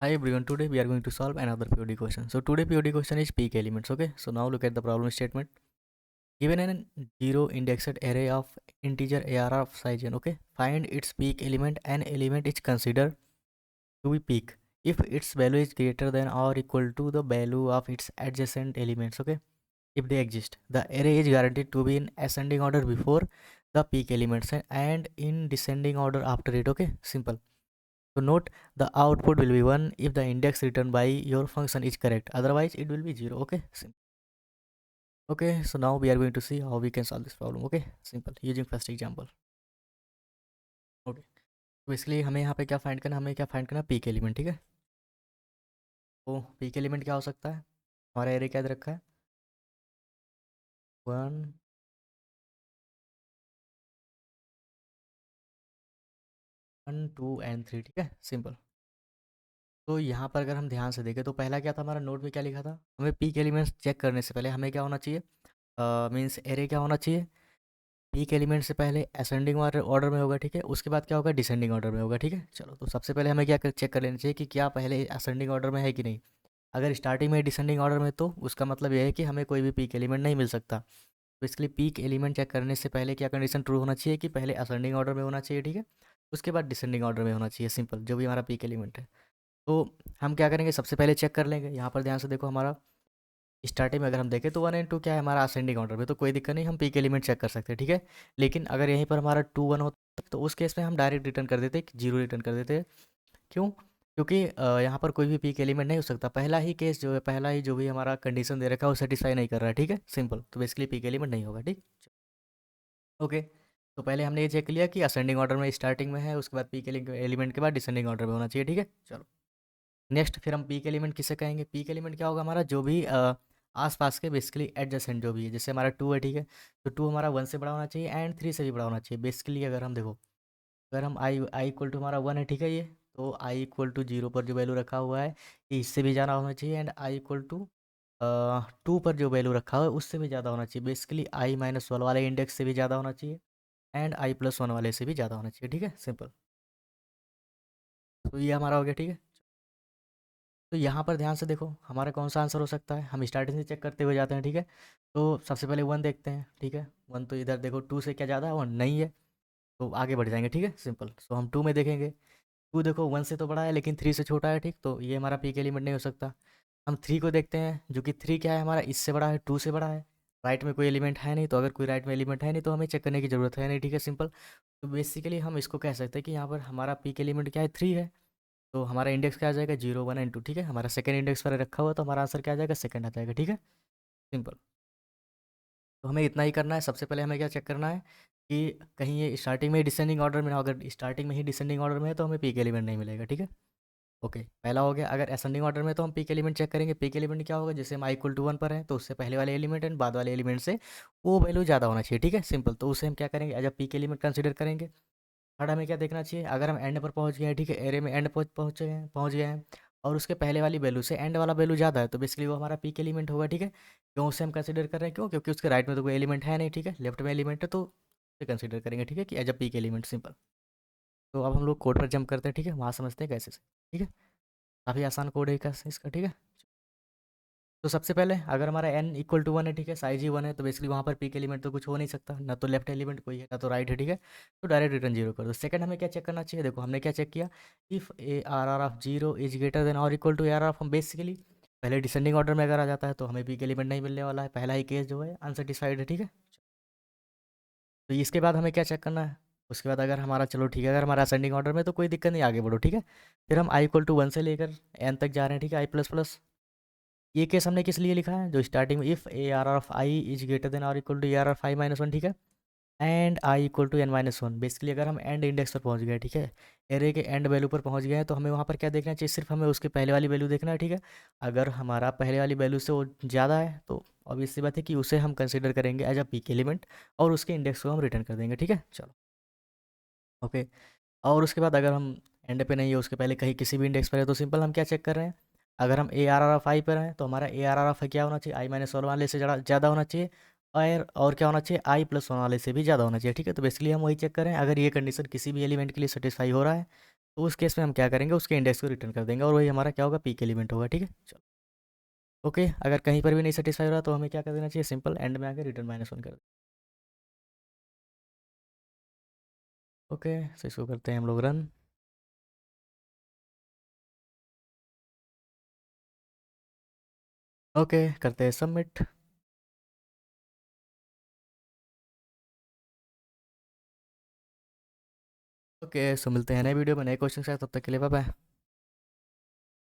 Hi everyone, today we are going to solve another POD question. So today POD question is peak elements, okay? So now look at the problem statement. Given an zero indexed array of integer AR of size n, okay? Find its peak element. An element is considered to be peak if its value is greater than or equal to the value of its adjacent elements, okay? If they exist. The array is guaranteed to be in ascending order before the peak elements and in descending order after it, okay? Simple. So note the output will be 1 if the index returned by your function is correct. Otherwise, it will be 0. Okay. Okay. So now we are going to see how we can solve this problem. Okay. Simple. Using first example. Okay. Basically हमें यहाँ पे क्या find करना peak element, ठीक है। तो peak element क्या हो सकता है, हमारा एरे क्या दे रखा है, 1 1 2 एंड 3, ठीक है। सिंपल। तो यहाँ पर अगर हम ध्यान से देखें तो पहला क्या था, हमारा नोट में क्या लिखा था, हमें पीक एलिमेंट्स चेक करने से पहले हमें क्या होना चाहिए, मीन्स एरे क्या होना चाहिए, पीक एलिमेंट से पहले असेंडिंग ऑर्डर में होगा, ठीक है। उसके बाद क्या होगा, डिसेंडिंग ऑर्डर में होगा, ठीक है। चलो तो सबसे पहले हमें चेक कर लेना चाहिए कि क्या पहले असेंडिंग ऑर्डर में है कि नहीं। अगर स्टार्टिंग में डिसेंडिंग ऑर्डर में तो उसका मतलब यह है कि हमें कोई भी पीक एलिमेंट नहीं मिल सकता। तो इसके लिए पीक एलिमेंट चेक करने से पहले क्या कंडीशन ट्रू होना चाहिए कि पहले असेंडिंग ऑर्डर में होना चाहिए, ठीक है। उसके बाद डिसेंडिंग ऑर्डर में होना चाहिए, सिंपल, जो भी हमारा पीक एलिमेंट है। तो हम क्या करेंगे, सबसे पहले चेक कर लेंगे। यहाँ पर ध्यान से देखो, हमारा स्टार्टिंग में अगर हम देखें तो 1 एंड 2 क्या है, हमारा असेंडिंग ऑर्डर में, तो कोई दिक्कत नहीं, हम पीक एलिमेंट चेक कर सकते हैं, ठीक है। लेकिन अगर यहीं पर हमारा 2 1 होता तो उस केस में हम डायरेक्ट रिटर्न कर देते, जीरो रिटर्न कर देते। क्यों? क्योंकि यहाँ पर कोई भी पीक एलिमेंट नहीं हो सकता। पहला ही केस जो है, पहला ही जो भी हमारा कंडीशन दे रखा है वो सेटिस्फाई नहीं कर रहा है, ठीक है। सिंपल। तो बेसिकली पीक एलिमेंट नहीं होगा, ठीक। ओके। तो पहले हमने ये चेक लिया कि असेंडिंग ऑर्डर में स्टार्टिंग में है, उसके बाद पीक एलिमेंट के बाद डिसेंडिंग ऑर्डर में होना चाहिए, ठीक है। चलो नेक्स्ट फिर हम पीक एलिमेंट किसे कहेंगे, पीक एलिमेंट क्या होगा, हमारा जो भी आसपास के बेसिकली एडजेसेंट जो भी है, जैसे हमारा 2 है, ठीक है। तो 2 हमारा 1 से बड़ा होना चाहिए एंड 3 से भी बड़ा होना चाहिए। बेसिकली अगर हम देखो, अगर हम आई इक्वल टू हमारा 1 है, ठीक है, ये तो आई इक्वल टू 0 पर जो वैल्यू रखा हुआ है ये इससे भी ज़्यादा होना चाहिए, एंड आई इक्वल टू 2 पर जो वैल्यू रखा हुआ है उससे भी ज़्यादा होना चाहिए। बेसिकली आई माइनस वन वाले इंडेक्स से भी ज़्यादा होना चाहिए एंड आई प्लस वन वाले से भी ज़्यादा होना चाहिए, ठीक है। सिंपल। तो ये हमारा हो गया, ठीक है। तो यहाँ पर ध्यान से देखो हमारा कौन सा आंसर हो सकता है, हम स्टार्टिंग से चेक करते हुए जाते हैं, ठीक है। तो सबसे पहले 1 देखते हैं, ठीक है। 1 तो इधर देखो, 2 से क्या ज़्यादा है, 1 नहीं है, तो आगे बढ़ जाएंगे, ठीक है। सिंपल। सो हम 2 में देखेंगे, 2 देखो 1 से तो बड़ा है लेकिन 3 से छोटा है, ठीक। तो ये हमारा पीक एलिमेंट नहीं हो सकता। हम 3 को देखते हैं, जो कि 3 क्या है, हमारा इससे बड़ा है, 2 से बड़ा है। राइट में कोई एलिमेंट है नहीं, तो अगर कोई राइट में एलिमेंट है नहीं तो हमें चेक करने की ज़रूरत है नहीं, ठीक है। सिंपल। तो बेसिकली हम इसको कह सकते हैं कि यहाँ पर हमारा पीक एलिमेंट क्या है, 3 है। तो हमारा इंडेक्स क्या आ जाएगा, 0 1 एंड 2, ठीक है। हमारा सेकंड इंडेक्स पर रखा हुआ तो हमारा आंसर क्या आ जाएगा, सेकंड आ जाएगा, ठीक है। सिंपल। तो हमें इतना ही करना है। सबसे पहले हमें क्या चेक करना है कि कहीं ये स्टार्टिंग में ही डिसेंडिंग ऑर्डर में ना हो। अगर स्टार्टिंग में ही डिसेंडिंग ऑर्डर में है तो हमें पीक एलिमेंट नहीं मिलेगा, ठीक है। ओके, पहला हो गया। अगर असेंडिंग ऑर्डर में तो हम पीक एलिमेंट चेक करेंगे। पीक एलिमेंट क्या होगा, जैसे हम आई इक्वल टू 1 पर है तो उससे पहले वाले एलिमेंट एंड बाद वाले एलिमेंट से वो वैल्यू ज़्यादा होना चाहिए, ठीक है। सिंपल। तो उसे हम क्या करेंगे, as a peak element consider करेंगे। थर्ड हमें क्या देखना चाहिए, अगर हम एंड पर पहुंच गए हैं, ठीक है, एरे में एंड पहुंच गए हैं और उसके पहले वाली वैल्यू से एंड वाला वैल्यू ज़्यादा है तो बेसिकली वो हमारा पीक एलिमेंट होगा, ठीक है। क्यों उसे हम कंसिडर कर रहे हैं, क्यों, क्योंकि उसके राइट में तो कोई एलिमेंट है नहीं, ठीक है, लेफ्ट में एलिमेंट है तो उसे कंसिडर करेंगे, ठीक है, कि as a peak element. Simple. तो अब हम लोग कोड पर जंप करते हैं, ठीक है, वहाँ समझते हैं कैसे से, ठीक है। काफ़ी आसान कोड है इसका, ठीक है। तो सबसे पहले अगर हमारा n इक्वल टू 1 है, ठीक है, साइज ही 1 है, तो बेसिकली वहाँ पर पीक एलिमेंट तो कुछ हो नहीं सकता, ना तो लेफ्ट एलिमेंट कोई है ना तो राइट है, ठीक है। तो डायरेक्ट रिटर्न जीरो कर दो। सेकंड हमें क्या चेक करना चाहिए, देखो हमने क्या चेक किया, if A R R of zero is greater than और equal to A R R, of basically पहले डिसेंडिंग ऑर्डर में अगर आ जाता है तो हमें पीक एलिमेंट नहीं मिलने वाला है, पहला ही केस जो है अनसेटिस्फाइड है, ठीक है। तो इसके बाद हमें क्या चेक करना है, उसके बाद अगर हमारा, चलो ठीक है, अगर हमारा असेंडिंग ऑर्डर में तो कोई दिक्कत नहीं, आगे बढ़ो, ठीक है। फिर हम आई इक्वल टू 1 से लेकर n तक जा रहे हैं, ठीक है, आई प्लस प्लस। ये केस हमने किस लिए लिखा है, जो स्टार्टिंग में if A R of I is greater than और equal to A R of I minus one, ठीक है, and I equal to N minus one. Basically अगर हम एंड इंडेक्स पर पहुंच गए, ठीक है, एरे के एंड वैल्यू पर पहुंच गए हैं तो हमें वहाँ पर क्या देखना चाहिए, सिर्फ हमें उसके पहले वाली वैल्यू देखना है, ठीक है। अगर हमारा पहले वाली वैल्यू से वो ज़्यादा है तो ऑब्वियस सी बात है कि उसे हम कंसिडर करेंगे एज अ पीक एलिमेंट और उसके इंडेक्स को हम रिटर्न कर देंगे, ठीक है। चलो ओके। और उसके बाद अगर हम एंड पे नहीं है, उसके पहले कहीं किसी भी इंडेक्स पर है, तो सिंपल हम क्या चेक कर रहे हैं, अगर हम ए आर आर एफ आई पर हैं तो हमारा ए आर आर एफ क्या होना चाहिए, आई माइनस वन वाले से ज़्यादा होना चाहिए, और क्या होना चाहिए, आई प्लस वन वाले से भी ज़्यादा होना चाहिए, ठीक है। तो बेसिकली हम वही चेक करें, अगर ये कंडीशन किसी भी एलिमेंट के लिए सेटिस्फाई हो रहा है तो उस केस में हम क्या करेंगे, उसके इंडेक्स को रिटर्न कर देंगे और वही हमारा क्या होगा, पी के एलिमेंट होगा, ठीक है। चलो ओके, अगर कहीं पर भी नहीं सेटिस्फाई हो रहा तो हमें क्या कर देना चाहिए, सिंपल एंड में आके रिटर्न -1 कर। ओके, तो इसको करते हैं हम लोग रन। ओके, करते हैं सबमिट। ओके, सो मिलते हैं नए वीडियो में नए क्वेश्चन के साथ, तब तक के लिए बाय बाय।